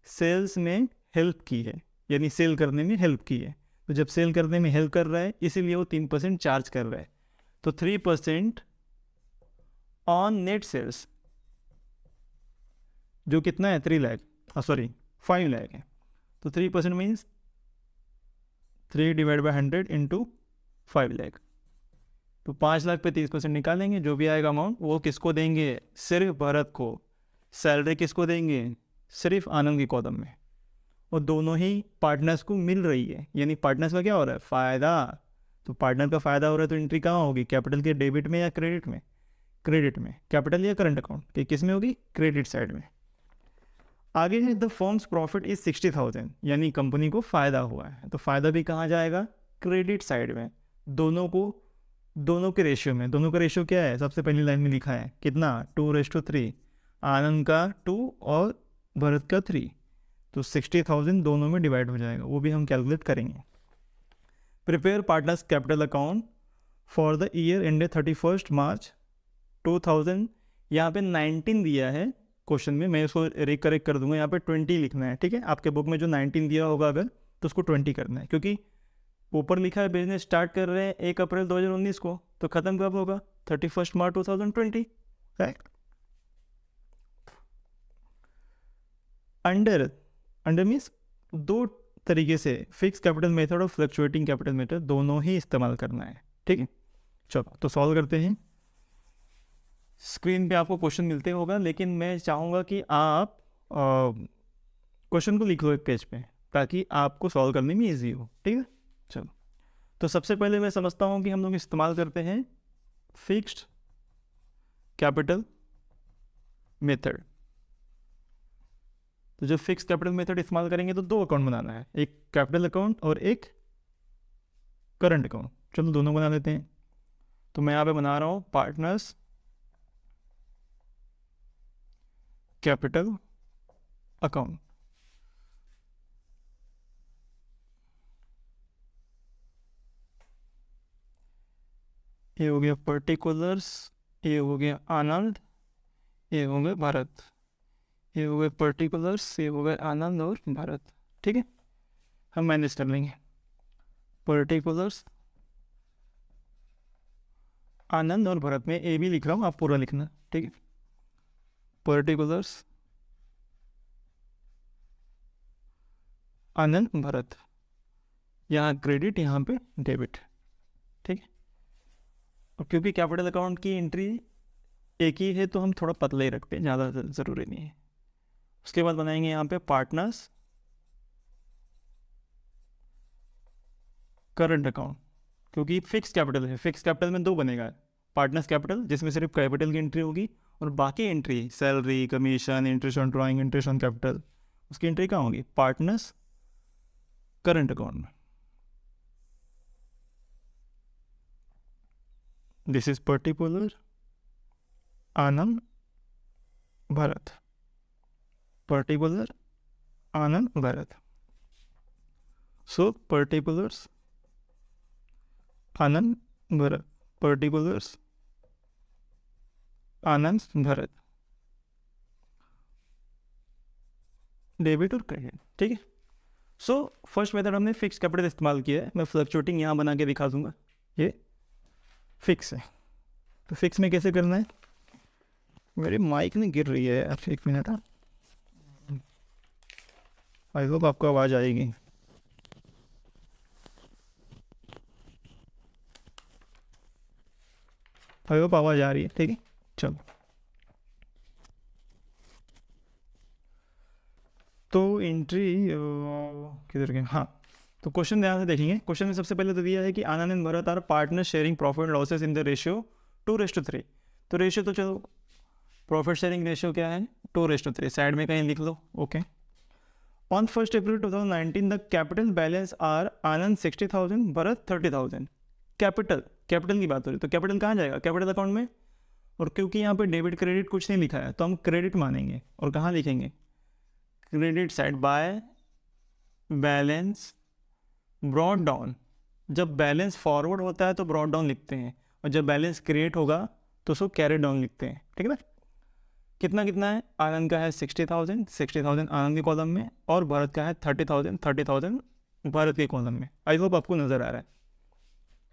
सेल्स में हेल्प की है, यानी सेल करने में हेल्प की है। तो जब सेल करने में हेल्प कर रहा है इसीलिए वो 3% चार्ज कर रहा है। तो 3% ऑन नेट सेल्स जो कितना है 3 लाख, 5 लाख है। तो 3% मीन्स 3/100 इंटू 5 लाख। तो 5 लाख पे 30% निकालेंगे, जो भी आएगा अमाउंट वो किसको देंगे? सिर्फ भारत को। सैलरी किसको देंगे? सिर्फ आनंद की कॉलम में। और दोनों ही पार्टनर्स को मिल रही है, यानी पार्टनर्स का क्या हो रहा है? फ़ायदा। तो पार्टनर का फ़ायदा हो रहा है तो एंट्री कहाँ होगी? कैपिटल के डेबिट में या क्रेडिट में? क्रेडिट में। कैपिटल या करंट अकाउंट के किस में होगी? क्रेडिट साइड में। आगे है द फर्म्स प्रॉफिट इज 60,000, यानी कंपनी को फ़ायदा हुआ है। तो फ़ायदा भी कहाँ जाएगा? क्रेडिट साइड में। दोनों के रेशियो में। दोनों का रेशियो क्या है? सबसे पहली लाइन में लिखा है कितना? 2:3। आनंद का 2 और भरत का 3। तो 60,000 दोनों में डिवाइड हो जाएगा, वो भी हम कैलकुलेट करेंगे। Prepare partners capital account for the year ended 31 मार्च 2000। यहाँ पे 19 दिया है क्वेश्चन में, मैं इसको रिकरेक्ट कर दूंगा, यहाँ पे 20 लिखना है, ठीक है। आपके बुक में जो 19 दिया होगा अगर, तो उसको 20 करना है, क्योंकि ऊपर लिखा है बिजनेस स्टार्ट कर रहे हैं 1 अप्रैल 2019 को, तो ख़त्म कब होगा? 31 मार्च 2020, राइट। अंडर मीन्स दो तरीके से, फिक्स कैपिटल मेथड और फ्लक्चुएटिंग कैपिटल मेथड, दोनों ही इस्तेमाल करना है, ठीक है। चलो तो सॉल्व करते हैं। स्क्रीन पे आपको क्वेश्चन मिलते होगा, लेकिन मैं चाहूँगा कि आप क्वेश्चन को लिख लो एक पेज पे, ताकि आपको सॉल्व करने में ईजी हो, ठीक है। चलो तो सबसे पहले मैं समझता हूँ कि हम लोग इस्तेमाल करते हैं फिक्स्ड कैपिटल मेथड। तो जब फिक्स कैपिटल मेथड इस्तेमाल करेंगे तो 2 अकाउंट बनाना है, एक कैपिटल अकाउंट और एक करंट अकाउंट। चलो दोनों बना लेते हैं। तो मैं यहाँ पे बना रहा हूँ पार्टनर्स कैपिटल अकाउंट। ये हो गया पर्टिकुलर्स, ये हो गया आनंद, ये हो गया भारत। ये हो गए पर्टिकुलर्स, ये हो गए आनंद और भारत, ठीक है। हम मैनेज कर लेंगे। पर्टिकुलर्स आनंद और भारत में ए भी लिख रहा हूँ, आप पूरा लिखना, ठीक है। पर्टिकुलर्स आनंद भारत, यहाँ क्रेडिट, यहाँ पे डेबिट, ठीक है। और क्योंकि कैपिटल अकाउंट की एंट्री एक ही है तो हम थोड़ा पतला ही रखते हैं, ज़्यादा ज़रूरी नहीं है। उसके बाद बनाएंगे यहाँ पे पार्टनर्स करंट अकाउंट, क्योंकि फिक्स कैपिटल है। फिक्स कैपिटल में 2 बनेगा, पार्टनर्स कैपिटल जिसमें सिर्फ कैपिटल की एंट्री होगी, और बाकी entry salary, commission, interest on drawing, interest on capital, उसकी एंट्री कहाँ होगी? पार्टनर्स करंट अकाउंट में। This is particular Anand Bharat, particular Anand Bharat. So particulars Anand Bharat, particulars Anand Bharat, debit और क्रेडिट, ठीक है। सो फर्स्ट मेथड हमने फिक्स कैपिटल इस्तेमाल किया है। मैं फ्लक्चुएटिंग यहाँ बना के दिखा दूंगा, ये फिक्स है। तो फिक्स में कैसे करना है? मेरी माइक नहीं गिर रही है यार, 1 मिनट। आई होप आपको आवाज़ आएगी। आई होप आवाज़ आ रही है, ठीक है। चलो तो एंट्री किधर गए? हाँ, तो क्वेश्चन ध्यान से देखेंगे। क्वेश्चन में सबसे पहले तो दिया है कि Anand and Bharat are partner sharing profit and losses in the ratio 2:3। तो रेशियो तो चलो प्रॉफिट शेयरिंग रेशियो क्या है 2:3, साइड में कहीं लिख लो। Okay, on 1 April 2019 the capital balance are Anand 60,000, Bharat 30,000। Capital की बात हो रही, तो कैपिटल कहाँ जाएगा, कैपिटल अकाउंट में। और क्योंकि यहाँ पे डेबिट क्रेडिट कुछ नहीं लिखा है तो हम क्रेडिट मानेंगे, और कहाँ लिखेंगे, credit side by balance brought down. जब बैलेंस फॉरवर्ड होता है तो ब्रॉड डाउन लिखते हैं, और जब बैलेंस क्रिएट होगा तो उसको कैरी डाउन लिखते हैं, ठीक है ना। कितना कितना है, आनंद का है 60,000 आनंद के कॉलम में, और भरत का है 30,000 भरत के कॉलम में। आई होप आपको नज़र आ रहा है,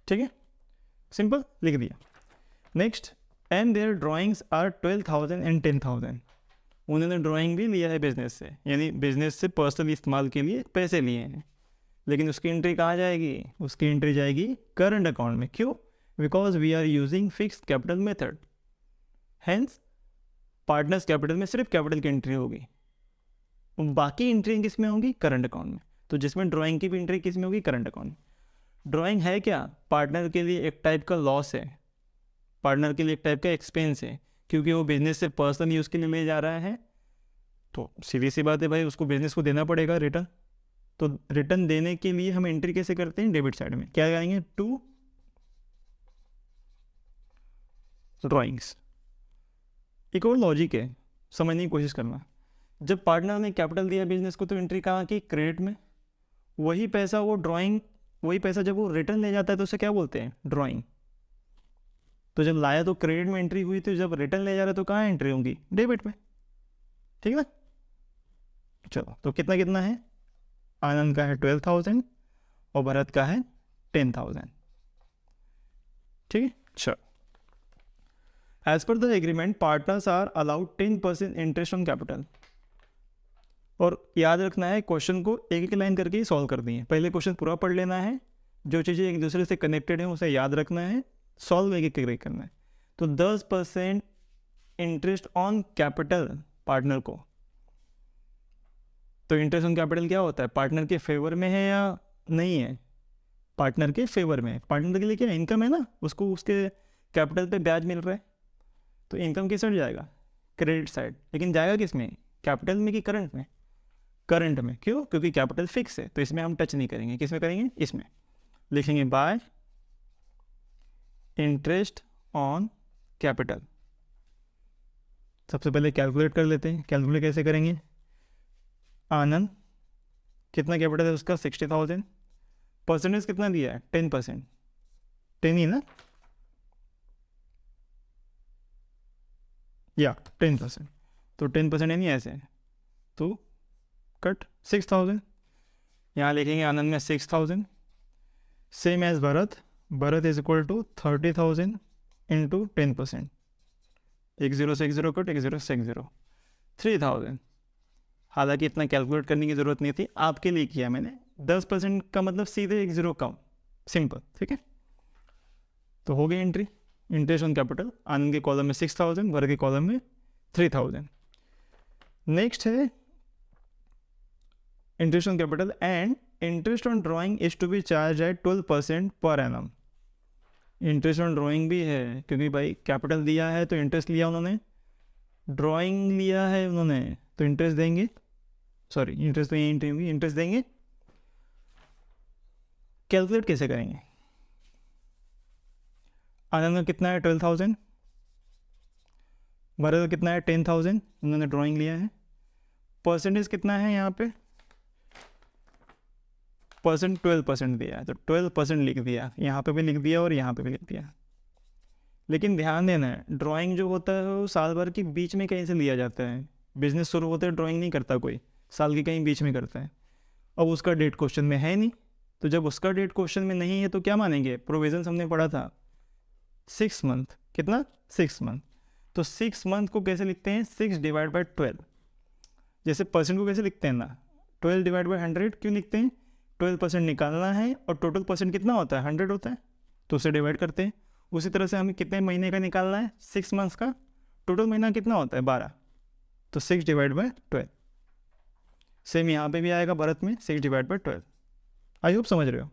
ठीक है, सिंपल लिख दिया। Next, and their drawings are 12,000 and 10,000। उन्होंने ड्राइंग भी लिया है बिजनेस से, यानी बिजनेस से पर्सनल इस्तेमाल के लिए पैसे लिए हैं, लेकिन उसकी एंट्री कहाँ जाएगी, उसकी एंट्री जाएगी करंट अकाउंट में। क्यों, because we are using fixed capital method, hence partners capital में सिर्फ कैपिटल की एंट्री होगी, बाकी एंट्री किस में होंगी, करंट अकाउंट में। तो जिसमें ड्राइंग की भी एंट्री किस में होगी, करंट अकाउंट में। ड्राइंग है क्या, पार्टनर के लिए एक टाइप का लॉस है, पार्टनर के लिए एक टाइप का एक्सपेंस है, क्योंकि वो बिजनेस से पर्सनल यूज़ के लिए ले जा रहा है, तो सीधी सी बात है भाई, उसको बिजनेस को देना पड़ेगा रिटर्न। तो रिटर्न देने के लिए हम एंट्री कैसे करते हैं, डेबिट साइड में क्या करेंगे, टू ड्राइंग्स। एक और लॉजिक है, समझने की कोशिश करना। जब पार्टनर ने कैपिटल दिया बिजनेस को तो एंट्री कहाँ की, क्रेडिट में। वही पैसा वो ड्राइंग, वही पैसा जब वो रिटर्न ले जाता है तो उसे क्या बोलते हैं, ड्राइंग। तो जब लाया तो क्रेडिट में एंट्री हुई, तो जब रिटर्न ले जा रहा है तो कहाँ एंट्री होंगी, डेबिट में, ठीक है ना। चलो, तो कितना कितना है, आनंद का है 12,000 और भरत का है 10,000, ठीक है। चलो, as per the agreement partners are allowed 10% interest on capital. और याद रखना है, क्वेश्चन को एक एक लाइन करके ही सॉल्व कर दिए। पहले क्वेश्चन पूरा पढ़ लेना है, जो चीज़ें एक दूसरे से कनेक्टेड हैं उसे याद रखना है, सॉल्व एक एक करना है। तो 10% इंटरेस्ट ऑन कैपिटल पार्टनर को, तो इंटरेस्ट ऑन कैपिटल क्या होता है, पार्टनर के फेवर में है या नहीं है, पार्टनर के फेवर में। पार्टनर के लिए क्या इनकम है ना, उसको उसके कैपिटल पे ब्याज मिल रहा है, तो इनकम किस साइड जाएगा, क्रेडिट साइड। लेकिन जाएगा किस में, कैपिटल में कि करंट में, करंट में। क्यों, क्योंकि कैपिटल फिक्स है तो इसमें हम टच नहीं करेंगे। किस में करेंगे, इसमें लिखेंगे बाय इंटरेस्ट ऑन कैपिटल। सबसे पहले कैलकुलेट कर लेते हैं, कैलकुलेट कैसे करेंगे। आनंद कितना कैपिटल है उसका 60,000, परसेंटेज कितना दिया है 10%, 10 ही ना, या 10%, तो 10% यानी ऐसे है, तो कट 6,000। यहाँ लिखेंगे आनंद में 6,000, same as Bharat, Bharat is equal to 30,000 into 10%, एक जीरो से एक जीरो कट, एक जीरो से एक जीरो, 3,000। हालांकि इतना कैलकुलेट करने की ज़रूरत नहीं थी, आपके लिए किया मैंने। 10% का मतलब सीधे एक जीरो कम, सिंपल, ठीक है। तो हो गई एंट्री, इंटरेस्ट ऑन कैपिटल, आनंद के कॉलम में 6,000, भरत के कॉलम में 3,000। नेक्स्ट है interest on capital and interest on drawing is to be charge at 12% per annum. Interest on drawing भी है, क्योंकि भाई कैपिटल दिया है तो इंटरेस्ट लिया उन्होंने, ड्राइंग लिया है उन्होंने तो इंटरेस्ट देंगे, सॉरी इंटरेस्ट तो यही एंट्री होगी, इंटरेस्ट देंगे। कैलकुलेट कैसे करेंगे, आनंद का कितना है 12,000, भरत का कितना है 10,000, उन्होंने ड्राइंग लिया है। परसेंटेज कितना है यहाँ पे, परसेंट 12% दिया है, तो 12% लिख दिया, यहाँ पे भी लिख दिया और यहाँ पे भी लिख दिया। लेकिन ध्यान देना है, ड्राइंग जो होता है वो साल भर के बीच में कहीं से लिया जाता है। बिजनेस शुरू होते हैं ड्राइंग नहीं करता कोई, साल के कहीं बीच में करता है। अब उसका डेट क्वेश्चन में है नहीं, तो जब उसका डेट क्वेश्चन में नहीं है तो क्या मानेंगे, प्रोविजन हमने पढ़ा था 6 मंथ, कितना 6 मंथ। तो 6 मंथ को कैसे लिखते हैं, 6 डिवाइड बाई 12। जैसे परसेंट को कैसे लिखते हैं ना, 12 डिवाइड बाई 100 क्यों लिखते हैं, 12% निकालना है और टोटल परसेंट कितना होता है 100 होता है, तो उसे डिवाइड करते हैं। उसी तरह से हमें कितने महीने का निकालना है, 6 मंथ्स का, टोटल महीना कितना होता है 12, तो 6 डिवाइड बाई 12। सेम यहाँ पे भी आएगा भरत में 6 डिवाइड बाई 12। आई होप समझ रहे हो।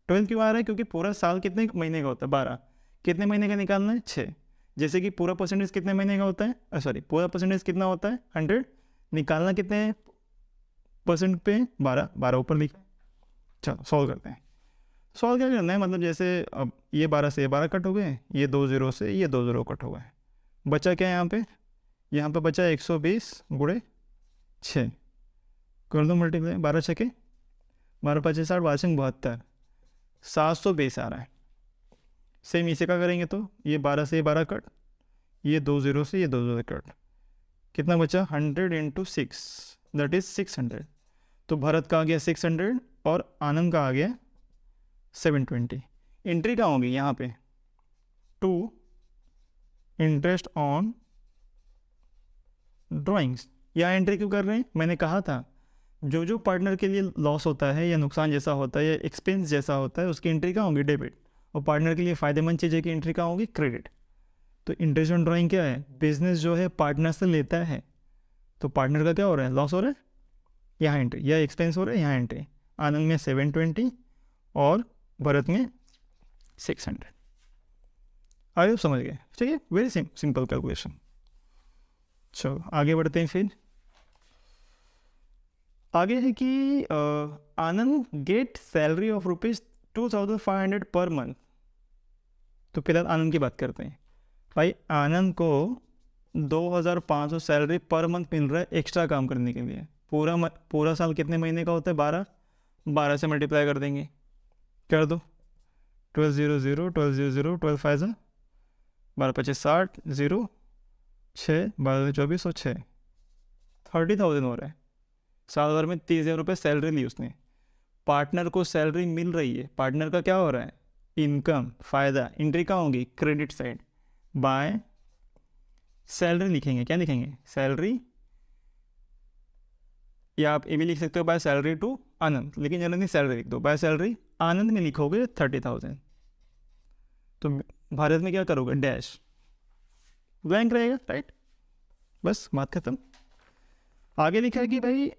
12 क्यों आ रहा है, क्योंकि पूरा साल कितने महीने का होता है 12, कितने महीने का निकालना है 6, जैसे कि पूरा परसेंटेज कितने महीने का होता है, सॉरी पूरा परसेंटेज कितना होता है 100, निकालना कितने परसेंट पे 12 ऊपर लिखा है। चलो सॉल्व करते हैं। सॉल्व क्या करना है, मतलब जैसे अब ये 12 से ये 12 कट हो गए, ये 2 0 से ये 2 0 कट हो गए, बचा क्या है यहाँ पे बचा 120 गुणे 6, कर दो मल्टीप्लाई, 12 छके 12 पच्चीस 60 12 72, 720 आ रहा है। सेम इसे का करेंगे तो ये 12 से ये 12 कट, ये 2 0 से ये 2 0 कट, कितना बचा 100 इंटू 6 दैट इज 600। तो भरत का आ गया 600 और आनंद का आ गया 720। एंट्री कहाँ होगी यहाँ पे, टू इंटरेस्ट ऑन ड्राइंग्स। यहाँ एंट्री क्यों कर रहे हैं, मैंने कहा था जो जो पार्टनर के लिए लॉस होता है या नुकसान जैसा होता है या एक्सपेंस जैसा होता है उसकी एंट्री कहाँ होगी, डेबिट, और पार्टनर के लिए फ़ायदेमंद चीज़ें की एंट्री कहाँ होगी, क्रेडिट। तो इंटरेस्ट ऑन ड्राइंग क्या है, बिजनेस जो है पार्टनर से लेता है, तो पार्टनर का क्या हो रहा है, लॉस हो रहा है, यहाँ एंट्री, या एक्सपेंस हो रहा है, यहाँ एंट्री। आनंद में 720 और भरत में 600। आइए समझ गए, ठीक है, वेरी सिंपल कैलकुलेशन। चलो आगे बढ़ते हैं। फिर आगे है कि आनंद गेट सैलरी ऑफ ₹2500 पर मंथ। तो फिलहाल आनंद की बात करते हैं। भाई आनंद को 2500 सैलरी पर मंथ मिल रहा है एक्स्ट्रा काम करने के लिए। पूरा साल कितने महीने का होता है, 12 से मल्टीप्लाई कर देंगे, कर दो 12 0 0 12 0 0 12 5 12 25 60 0 6 12 24 और 6 30,000 हो रहा है। साल भर में 30,000 रुपये सैलरी ली उसने। पार्टनर को सैलरी मिल रही है, पार्टनर का क्या हो रहा है, इनकम, फ़ायदा। एंट्री कहाँ होगी, क्रेडिट साइड, बाय सैलरी लिखेंगे, क्या लिखेंगे, सैलरी, या आप ये भी लिख सकते हो बाय सैलरी टू आनंद, लेकिन जनरली सैलरी लिख दो, बाय सैलरी आनंद में लिखोगे 30,000। तो भारत में क्या करोगे, डैश, ब्लैंक रहेगा, राइट, बस बात खत्म। आगे लिखा है कि भाई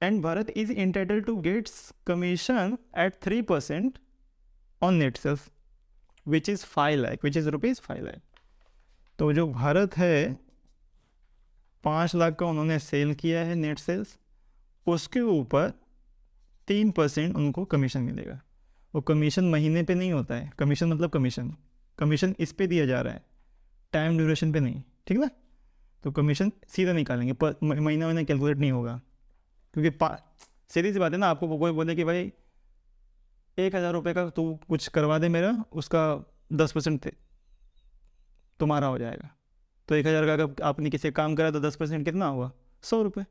and Bharat is entitle to gets commission at 3% on net sales which is 5 lakh, which is ₹5 lakh. तो जो भारत है 5 लाख का उन्होंने सेल किया है नेट सेल्स, उसके ऊपर 3% उनको कमीशन मिलेगा। वो कमीशन महीने पे नहीं होता है, कमीशन मतलब कमीशन इस पे दिया जा रहा है, टाइम ड्यूरेशन पे नहीं, ठीक ना। तो कमीशन सीधा निकालेंगे, पर महीना कैलकुलेट नहीं होगा, क्योंकि सीधी सी बात है ना, आपको कोई बोले कि भाई 1,000 रुपये का तू कुछ करवा दे मेरा, उसका 10% तुम्हारा हो जाएगा। तो 1,000 का अगर आपने किसी काम करा तो 10% कितना हुआ, 100 रुपये।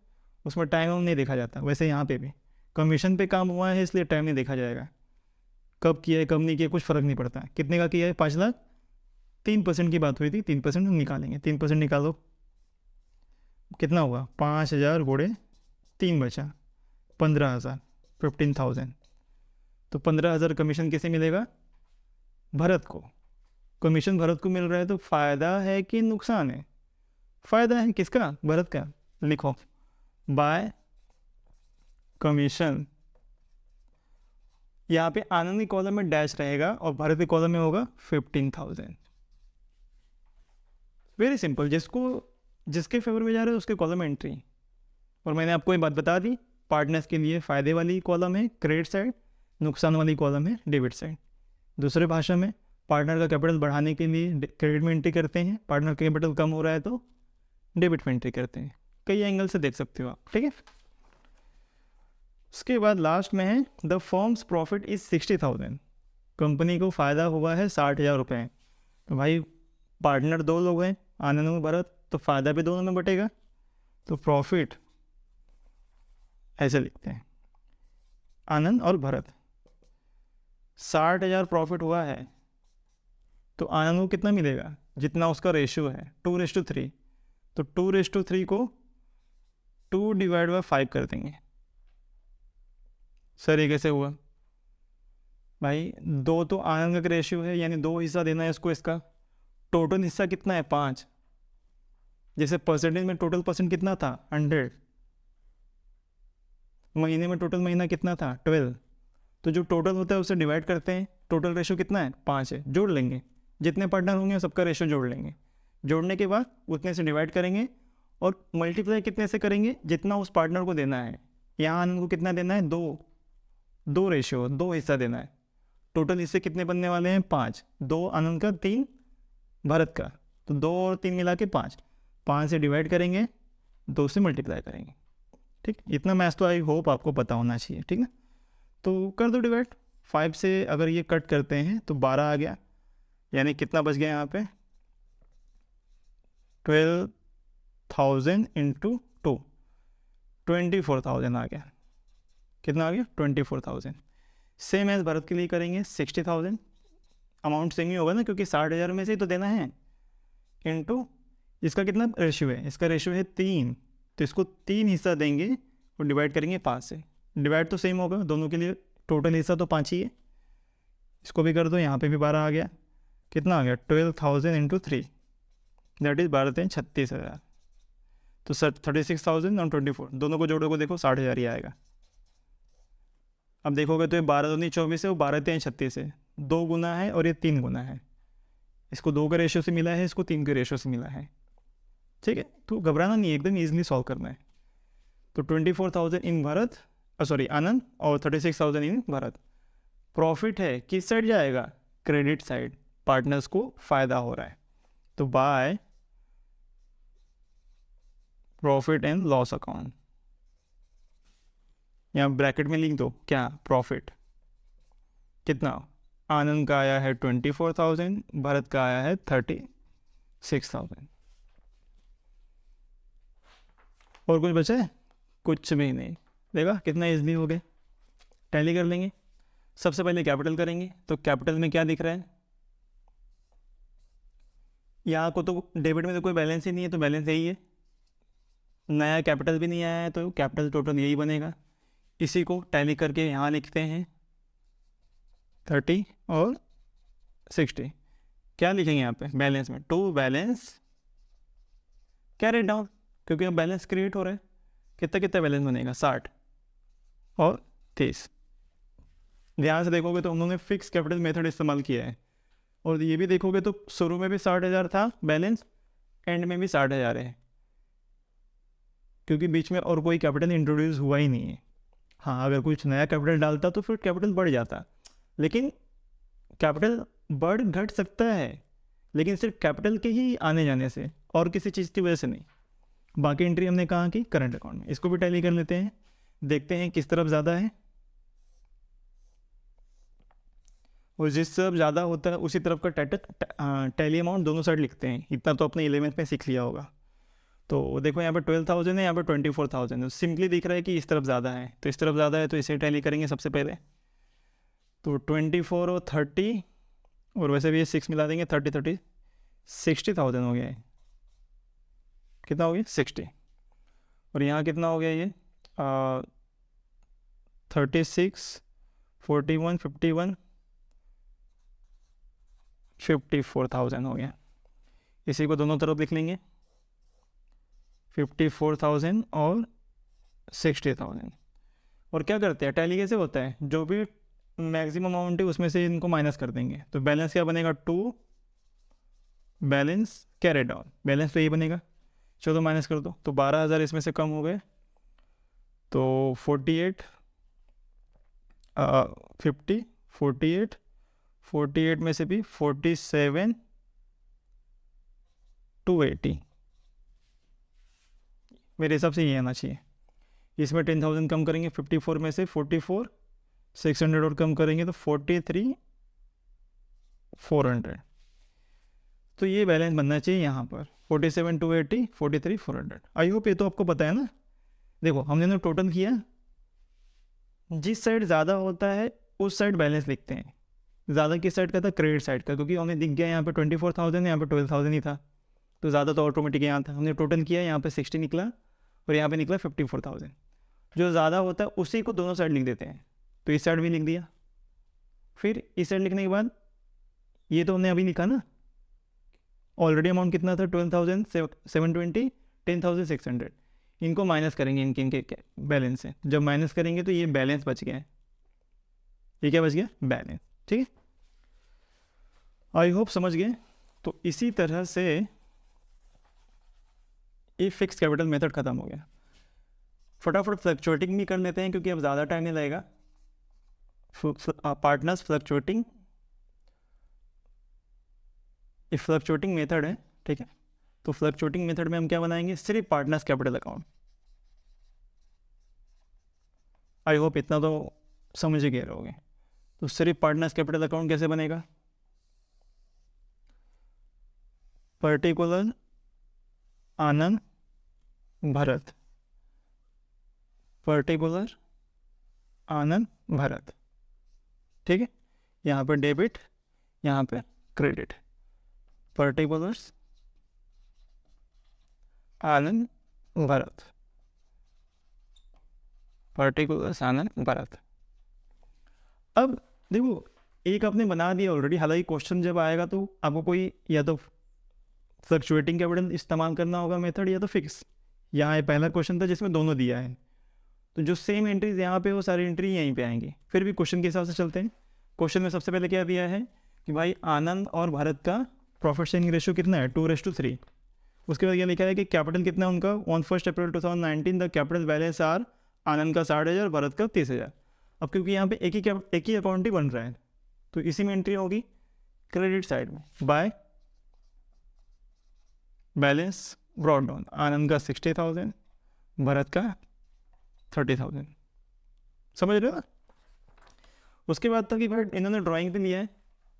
उसमें टाइम नहीं देखा जाता। वैसे यहाँ पे भी कमीशन पे काम हुआ है इसलिए टाइम नहीं देखा जाएगा, कब किया है कब नहीं किया कुछ फ़र्क नहीं पड़ता। कितने का किया है, 5 लाख, 3% की बात हुई थी, 3% हम निकालेंगे, 3% निकालो, कितना हुआ, 5,000 गुणे 3 बचा 15,000, 15,000। तो 15,000 कमीशन किसे मिलेगा, भरत को। कमीशन भरत को मिल रहा है तो फ़ायदा है कि नुकसान है, फ़ायदा है किसका, भरत का। लिखो बाय कमीशन, यहाँ पे आनंद के कॉलम में डैश रहेगा और भारत के कॉलम में होगा 15,000। वेरी सिंपल, जिसके फेवर में जा रहा है उसके कॉलम में एंट्री। और मैंने आपको ये बात बता दी, पार्टनर्स के लिए फ़ायदे वाली कॉलम है क्रेडिट साइड, नुकसान वाली कॉलम है डेबिट साइड। दूसरे भाषा में पार्टनर का कैपिटल बढ़ाने के लिए क्रेडिट में एंट्री करते हैं, पार्टनर का कैपिटल कम हो रहा है तो डेबिट में एंट्री करते हैं। कई एंगल से देख सकते हो आप, ठीक है। उसके बाद लास्ट में है the firms profit is 60,000, company को फ़ायदा हुआ है 60,000 रुपये। तो भाई पार्टनर 2 लोग हैं, आनंद और भरत, तो फ़ायदा भी दोनों में बटेगा। तो प्रॉफिट ऐसे लिखते हैं, आनंद और भरत 60,000 प्रॉफिट हुआ है, तो आनंद को कितना मिलेगा, जितना उसका रेशियो है 2:3। तो 2:3 को 2/5 कर देंगे। सर ये कैसे हुआ, भाई 2 तो आनंद का रेशियो है, यानी 2 हिस्सा देना है इसको, इसका टोटल हिस्सा कितना है 5। जैसे परसेंटेज में टोटल परसेंट कितना था 100, महीने में टोटल महीना कितना था 12। तो जो टोटल होता है उसे डिवाइड करते हैं, टोटल रेशियो कितना है 5 है, जोड़ लेंगे जितने पार्टनर होंगे सबका रेशियो जोड़ लेंगे, जोड़ने के बाद उतने से डिवाइड करेंगे और मल्टीप्लाई कितने से करेंगे, जितना उस पार्टनर को देना है। यहाँ आनंद को कितना देना है, 2 रेशियो 2 हिस्सा देना है। टोटल हिस्से कितने बनने वाले हैं, 5, 2 आनंद का, 3 भरत का, तो 2 और 3 मिला के 5 से डिवाइड करेंगे, 2 से मल्टीप्लाई करेंगे। ठीक, इतना मैथ्स तो आई होप आपको पता होना चाहिए। ठीक ना, तो कर दो डिवाइड। 5 से अगर ये कट करते हैं तो 12 आ गया, यानी कितना बच गया यहाँ पे, 12,000 इंटू 2, 24,000 आ गया। कितना आ गया, 24,000। सेम एज भरत के लिए करेंगे, 60,000, अमाउंट सेम ही होगा ना, क्योंकि 60,000 में से ही तो देना है, इंटू इसका कितना रेशियो है, इसका रेशियो है 3, तो इसको 3 हिस्सा देंगे और डिवाइड करेंगे 5 से। डिवाइड तो सेम होगा दोनों के लिए, टोटल हिस्सा तो 5 ही है। इसको भी कर दो, यहाँ पे भी 12 आ गया। कितना आ गया, 12,000 इंटू 3, दैट इज 12,36,000। तो सर 36,000 और 24 दोनों को जोड़ोगे देखो 60,000 ही आएगा। अब देखोगे तो ये 12 दूनी 24 है, वो 12,36 है, 2 गुना है और ये 3 गुना है। इसको 2 के रेशियो से मिला है, इसको 3 के रेशियो से मिला है। ठीक है, तो घबराना नहीं, एकदम ईजिली सॉल्व करना है। तो 24,000 इन भरत, सॉरी आनंद, और 36,000 इन भरत। प्रॉफिट है, किस साइड जाएगा, क्रेडिट साइड, पार्टनर्स को फ़ायदा हो रहा है। तो by profit and loss account, यहाँ ब्रैकेट में लिख दो क्या, प्रॉफिट कितना, आनंद का आया है 24,000, भरत का आया है 36,000। और कुछ बचा है, कुछ भी नहीं। देखा कितना इजली हो गया, टैली कर लेंगे। सबसे पहले कैपिटल करेंगे, तो कैपिटल में क्या दिख रहा है, यहाँ को तो डेबिट में तो कोई बैलेंस ही नहीं है, तो बैलेंस यही है। नया कैपिटल भी नहीं आया है, तो कैपिटल टोटल यही बनेगा। इसी को टैली करके यहाँ लिखते हैं 30 और 60। क्या लिखेंगे यहाँ पे बैलेंस में, टू बैलेंस कैरी डाउन, क्योंकि अब बैलेंस क्रिएट हो रहा है। कितना कितना बैलेंस बनेगा, 60 और 30। ध्यान से देखोगे तो उन्होंने फिक्स कैपिटल मेथड इस्तेमाल किया है, और ये भी देखोगे तो शुरू में भी 60,000 था बैलेंस, एंड में भी 60,000 है, क्योंकि बीच में और कोई कैपिटल इंट्रोड्यूस हुआ ही नहीं है। हाँ, अगर कुछ नया कैपिटल डालता तो फिर कैपिटल बढ़ जाता, लेकिन कैपिटल बढ़ घट सकता है, लेकिन सिर्फ कैपिटल के ही आने जाने से और किसी चीज़ की वजह से नहीं। बाकी एंट्री हमने कहा कि करंट अकाउंट में। इसको भी टैली कर लेते हैं, देखते हैं किस तरफ ज़्यादा है, और जिस तरफ ज़्यादा होता है उसी तरफ का टैली अमाउंट दोनों साइड लिखते हैं। इतना तो अपने 11th में सीख लिया होगा। तो देखो यहाँ पे 12,000 है, यहाँ पे 24,000 है, सिंपली दिख रहा है कि इस तरफ ज़्यादा है, तो इस तरफ ज़्यादा है, तो इसे टैली करेंगे सबसे पहले। तो 24 और 30, और वैसे भी ये 6 मिला देंगे, 30 60,000 हो गया है। कितना हो गया, 60। और यहाँ कितना हो गया ये 36, 41, 51, 54,000 हो गया। इसी को दोनों तरफ लिख लेंगे, 54,000 और 60,000। और क्या करते हैं, टैली कैसे होता है, जो भी मैक्सिमम अमाउंट है उसमें से इनको माइनस कर देंगे, तो बैलेंस क्या बनेगा, 2 बैलेंस कैरी डाउन, बैलेंस तो यही बनेगा। चलो माइनस कर दो, तो 12,000 इसमें से कम हो गए, तो 48 50 48 में से भी 47 280, मेरे हिसाब से ये आना चाहिए। इसमें 10,000 कम करेंगे, 54 में से 44 600 और कम करेंगे तो 43 400। तो ये बैलेंस बनना चाहिए यहाँ पर, 47 280 43 400। आई होप ये तो आपको पता है ना। देखो हमने ना टोटल किया, जिस साइड ज़्यादा होता है उस साइड बैलेंस लिखते हैं। ज़्यादा किस साइड का था, क्रेडिट साइड का, क्योंकि हमें दिख गया यहाँ पे 24,000 यहाँ पे 12,000 ही था, तो ज़्यादा तो ऑटोमेटिक यहाँ था। हमने टोटल किया, यहाँ पे 60 निकला और यहाँ पे निकला 54,000। जो ज़्यादा होता है उसी को दोनों साइड लिख देते हैं, तो इस साइड भी लिख दिया। फिर इस साइड लिखने के बाद ये तो हमने अभी लिखा ना, ऑलरेडी अमाउंट कितना था 12,720 10,600, इनको माइनस करेंगे इनके बैलेंस से। जब माइनस करेंगे तो ये बैलेंस बच गया है, ये क्या बच गया, बैलेंस। ठीक है, आई होप समझ गए। तो इसी तरह से ये फिक्स कैपिटल मेथड ख़त्म हो गया। फटाफट फ्लक्चुएटिंग भी कर लेते हैं क्योंकि अब ज़्यादा टाइम नहीं लगेगा। पार्टनर्स फ्लक्चुएटिंग, ये फ्लक्चुएटिंग मेथड है, ठीक है। तो फ्लक्चुएटिंग मेथड में हम क्या बनाएंगे, सिर्फ partners capital account. I hope इतना तो समझ गए रहोगे। तो सिर्फ पार्टनर्स कैपिटल अकाउंट कैसे बनेगा, पर्टिकुलर आनंद भरत, पर्टिकुलर आनंद भरत, ठीक है। यहाँ पर डेबिट, यहाँ पे क्रेडिट, पर्टिकुलर्स आनंद भरत, पर्टिकुलर्स आनंद भरत। अब देखो एक आपने बना दिया ऑलरेडी, हालांकि क्वेश्चन जब आएगा तो आपको कोई या तो फ्लक्चुएटिंग कैपिटल इस्तेमाल करना होगा मेथड, या तो फिक्स। यहाँ पहला क्वेश्चन था जिसमें दोनों दिया है, तो जो सेम एंट्रीज यहाँ पे वो सारी एंट्री यहीं पे आएंगी। फिर भी क्वेश्चन के हिसाब से चलते हैं। क्वेश्चन में सबसे पहले क्या दिया है कि भाई आनंद और भारत का प्रॉफिट शेयरिंग रेशियो कितना है, 2:3। उसके बाद ये लिखा है कि कैपिटल कितना है उनका, on 1 April 2019 the capital balance are, Anand का 60,000, भारत का 30,000। अब क्योंकि यहाँ पे एक ही अकाउंट ही बन रहा है तो इसी में एंट्री होगी क्रेडिट साइड में, बाय बैलेंस ब्रॉड डाउन, आनंद का 60,000, भारत का 30,000। समझ रहे हो। उसके बाद था कि भाई इन्होंने ड्राइंग पे लिया है।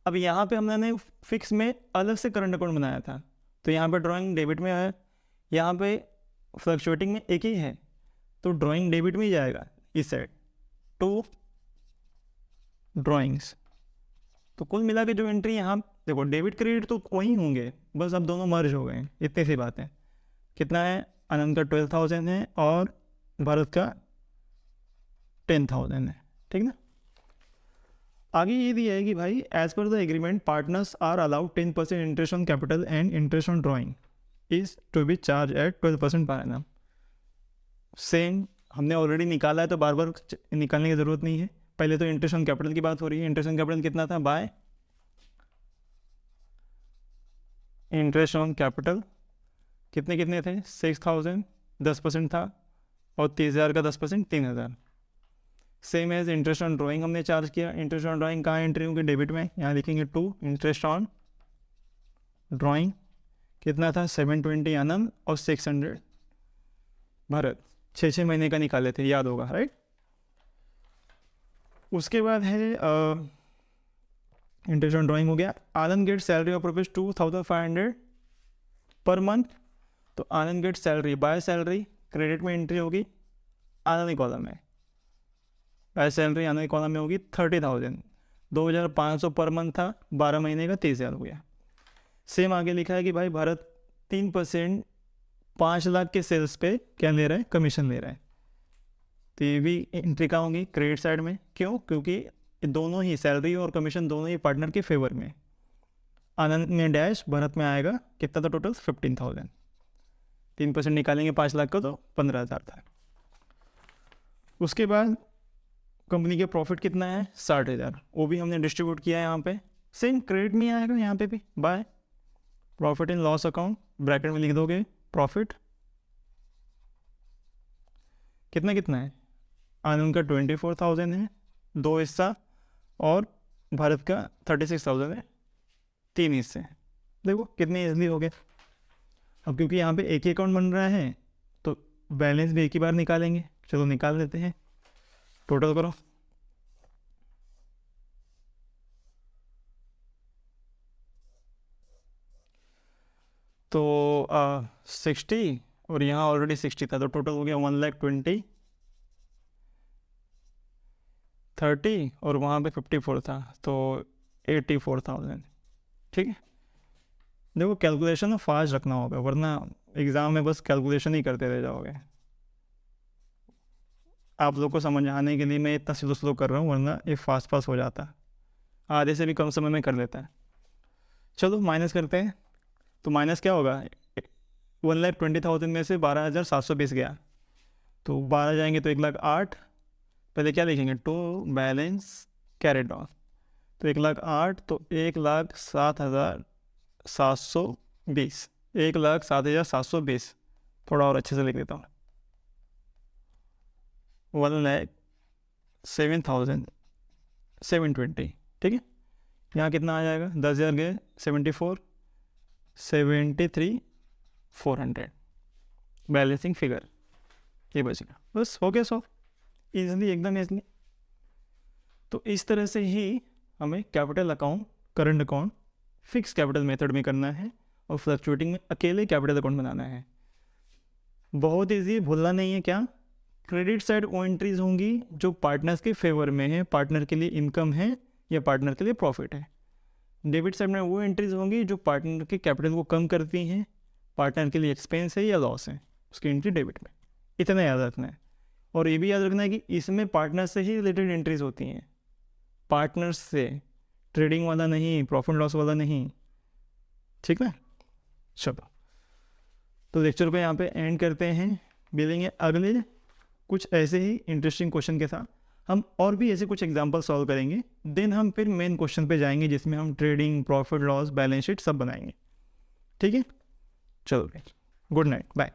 अब यहाँ पे हमने फिक्स में अलग से करंट अकाउंट बनाया था, तो यहाँ पे ड्राइंग डेबिट में है, यहाँ पे फ्लक्चुएटिंग में एक ही है तो ड्राइंग डेबिट में ही जाएगा इस साइड, टू ड्राइंग्स। तो कुल मिला के जो एंट्री यहाँ देखो, डेबिट क्रेडिट तो वही होंगे, बस अब दोनों मर्ज हो गए, इतनी सी बात है। कितना है, आनंद का 12,000 है और भारत का 10,000 है, ठीक ना। आगे ये दिया है कि भाई as per the agreement partners are allowed 10% interest on capital and interest on drawing is to be charge at 12% per annum. Same हमने ऑलरेडी निकाला है तो बार बार निकालने की ज़रूरत नहीं है। पहले तो इंटरेस्ट ऑन कैपिटल की बात हो रही है। इंटरेस्ट ऑन कैपिटल कितना था, बाय इंटरेस्ट ऑन कैपिटल कितने कितने थे, 6,000, 10% था, और 30,000 का 10% 3,000। Same as interest on drawing हमने चार्ज किया। इंटरेस्ट ऑन ड्राइंग कहाँ एंट्री होगी, डेबिट में, यहाँ लिखेंगे 2 इंटरेस्ट ऑन ड्राइंग कितना था, 720 आनंद और 600 भारत। 6 महीने का निकाले थे, याद होगा, राइट। उसके बाद है इंटरेस्ट ऑन ड्राइंग हो गया। Anand get salary of rupees 2,500 per month, तो Anand get salary by salary, credit में एंट्री होगी आनंद कॉलम में, बाय सैलरी आनंद कॉलम में होगी 30,000, 2,500 पर मंथ था, 12 महीने का 30,000 हो गया। सेम आगे लिखा है कि भाई भारत 3% 5 लाख के सेल्स पे क्या ले रहा है, कमीशन ले रहा है, तो ये भी एंट्री का होंगी क्रेडिट साइड में। क्यों, क्योंकि दोनों ही सैलरी और कमीशन दोनों ही पार्टनर के फेवर में। आनंद में डैश, भारत में आएगा कितना था टोटल, 15,000। 3% निकालेंगे 5 लाख का तो 15,000 था। उसके बाद कंपनी के प्रॉफिट कितना है, 60,000, वो भी हमने डिस्ट्रीब्यूट किया है यहाँ पे। सेम क्रेडिट में आएगा यहाँ पे भी, by profit in loss account, bracket में लिख दोगे प्रॉफिट कितना कितना है, आनंद का 24,000 है, 2 हिस्सा, और भारत का 36,000 है, 3 हिस्से। देखो कितने ईजिली हो गए। अब क्योंकि यहाँ पे एक ही अकाउंट बन रहा है तो बैलेंस भी एक ही बार निकालेंगे। चलो निकाल लेते हैं, टोटल करो। तो 60 और यहाँ ऑलरेडी 60 था, तो टोटल हो गया 1,20,000, 30 और वहाँ पे 54 था, तो 84,000, ठीक है। देखो कैलकुलेशन फास्ट रखना होगा, वरना एग्ज़ाम में बस कैलकुलेशन ही करते रह जाओगे। आप लोग को समझाने के लिए मैं इतना स्लो कर रहा हूँ, वरना ये फास्ट हो जाता, आधे से भी कम समय में कर लेता है। चलो माइनस करते हैं, तो माइनस क्या होगा, 1,20,000 में से 12,720 गया, तो 12 जाएंगे तो 1,08,000। पहले क्या लिखेंगे, टू बैलेंस कैरेट ऑन, तो 1,08,000 तो 1,07,720, 1,07,720, थोड़ा और अच्छे से लिख देता हूँ, 1,07,720, ठीक है। यहाँ कितना आ जाएगा, 10,000 गए 74, 73,400 बैलेंसिंग फिगर, ये बचेगा। बस हो गया सॉल्व, ईजिली, एकदम ईजिली। तो इस तरह से ही हमें capital account, current account fix capital method में करना है और फ्लक्चुएटिंग में अकेले कैपिटल अकाउंट बनाना है। बहुत ईजी, भूलना नहीं है। क्या, क्रेडिट साइड वो एंट्रीज होंगी जो पार्टनर्स के फेवर में है, पार्टनर के लिए इनकम है या पार्टनर के लिए प्रॉफिट है। डेबिट साइड में वो एंट्रीज होंगी जो पार्टनर के कैपिटल को कम करती हैं, पार्टनर के लिए एक्सपेंस है या लॉस है, उसकी एंट्री डेबिट में। इतना याद रखना है। और ये भी याद रखना है कि इसमें पार्टनर से ही रिलेटेड एंट्रीज होती हैं, पार्टनर्स से, ट्रेडिंग वाला नहीं, प्रॉफिट लॉस वाला नहीं, ठीक है। चलो, तो लेक्चर को यहाँ पे एंड करते हैं, मिलेंगे अगले कुछ ऐसे ही इंटरेस्टिंग क्वेश्चन के साथ। हम और भी ऐसे कुछ एग्जांपल सॉल्व करेंगे, देन हम फिर मेन क्वेश्चन पे जाएंगे जिसमें हम trading, profit loss, balance sheet सब बनाएंगे, ठीक है। चलो, गुड नाइट, बाय।